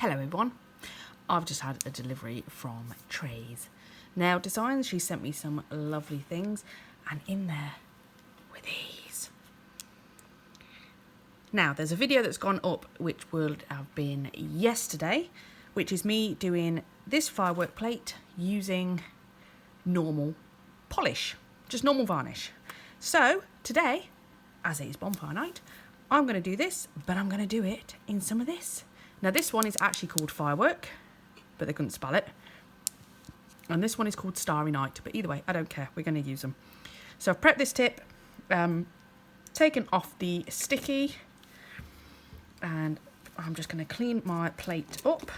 Hello everyone, I've just had a delivery from Trays. Now Designs, she sent me some lovely things and in there were these. Now there's a video that's gone up which would have been yesterday, which is me doing this firework plate using normal polish, just normal varnish. So today, as it is bonfire night, I'm going to do this, but I'm going to do it in some of this. Now this one is actually called Firework, but they couldn't spell it. And this one is called Starry Night, but either way, I don't care, we're going to use them. So I've prepped this tip, taken off the sticky, and I'm just going to clean my plate up.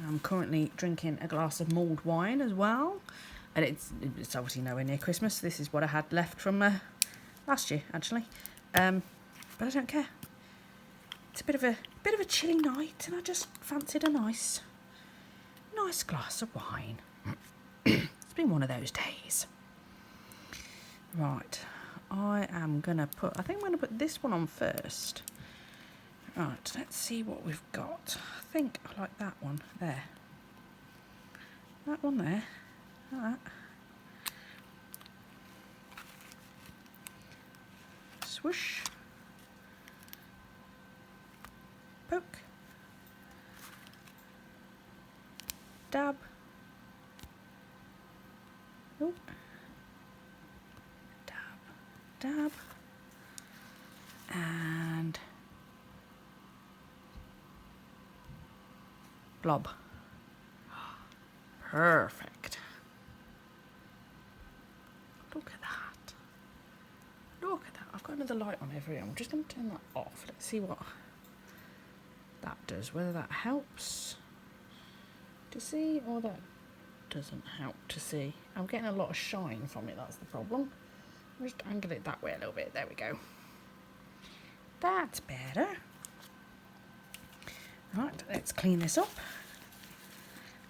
I'm currently drinking a glass of mulled wine as well. And it's obviously nowhere near Christmas. This is what I had left from last year, actually. But I don't care. It's a bit of a chilly night, and I just fancied a nice glass of wine. It's been one of those days. Right, I think I'm gonna put this one on first. Right, let's see what we've got. I think I like that one there. That one there. Like that. Swoosh. Poke. Dab. Oh. Dab. Dab. And blob. Perfect. Look at that. Look at that. I've got another light on over here. I'm just going to turn that off. Let's see what that does. Whether that helps to see or that doesn't help to see. I'm getting a lot of shine from it. That's the problem. I'll just angle it that way a little bit. There we go. That's better. Right, let's clean this up.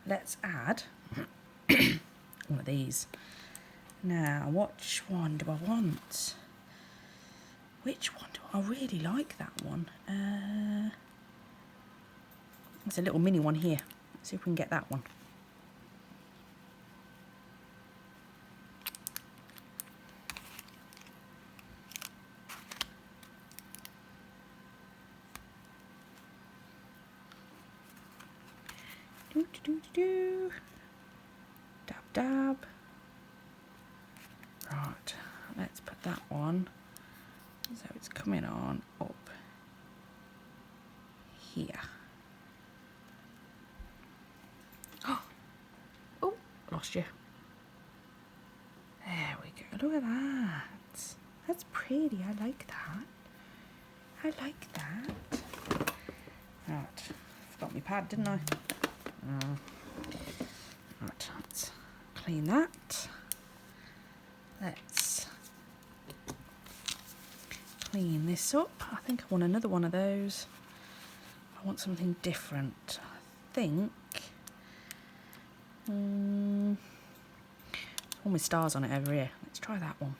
Let's add one of these. Now, which one do I want? Which one do I really like? That one. There's a little mini one here. Let's see if we can get that one. Do. Dab, dab. Right, let's put that one so it's coming on up here. Oh, lost you. There we go. Look at that. That's pretty. I like that. I like that. Right, forgot my pad, didn't I? Right, let's clean that. Let's clean this up. I think I want another one of those. I want something different. I think one with stars on it over here. Let's try that one.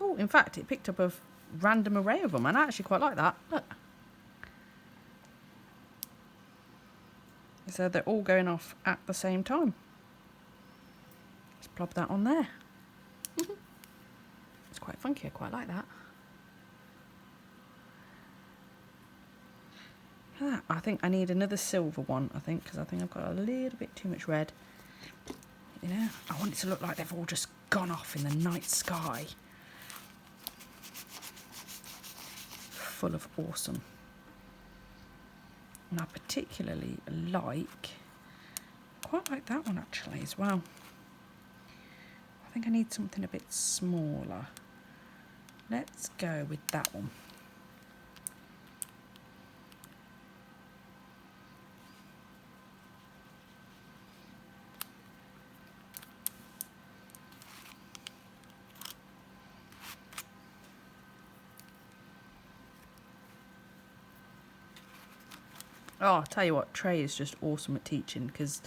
Oh, in fact, it picked up a random array of them, and I actually quite like that. Look. So they're all going off at the same time. Let's plop that on there. It's quite funky, I quite like that. I think I need another silver one, because I think I've got a little bit too much red. You know, I want it to look like they've all just gone off in the night sky. Full of awesome. And I particularly quite like that one actually as well. I think I need something a bit smaller. Let's go with that one. Oh, I'll tell you what, Trey is just awesome at teaching, because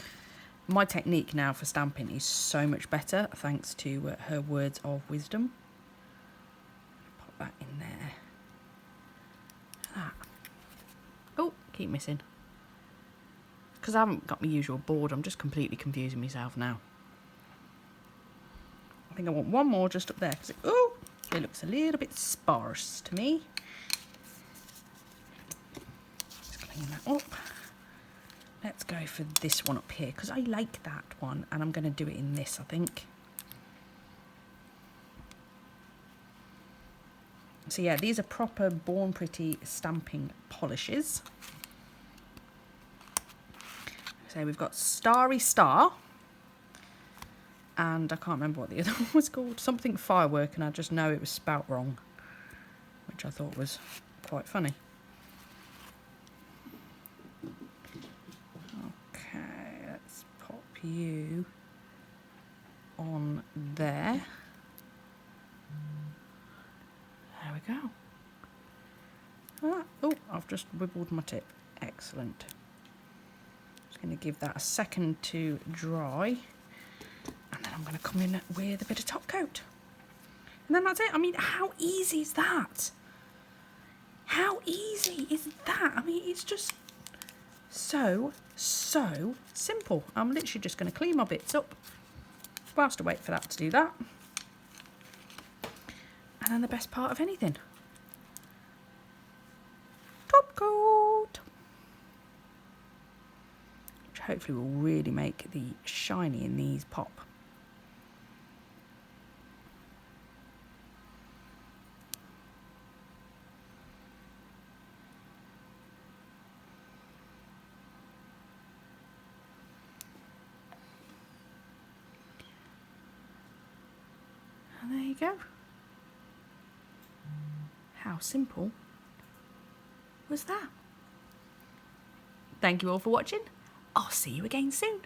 my technique now for stamping is so much better thanks to her words of wisdom. Pop that in there. That. Oh, keep missing. Because I haven't got my usual board, I'm just completely confusing myself now. I think I want one more just up there, because it looks a little bit sparse to me. Let's clean that up. Let's go for this one up here, because I like that one, and I'm going to do it in this, I think. So yeah, these are proper Born Pretty stamping polishes. So we've got Starry Star, and I can't remember what the other one was called. Something Firework, and I just know it was spelt wrong, which I thought was quite funny. Okay, let's pop you on there. There we go. Oh, I've just wibbled my tip. Excellent. Just going to give that a second to dry. And then I'm going to come in with a bit of top coat. And then that's it. I mean, how easy is that? How easy is that? I mean, it's just so simple. I'm literally just going to clean my bits up whilst I wait for that to do that. And then the best part of anything. Top coat. Which hopefully will really make the shiny in these pop. And there you go. How simple was that? Thank you all for watching. I'll see you again soon.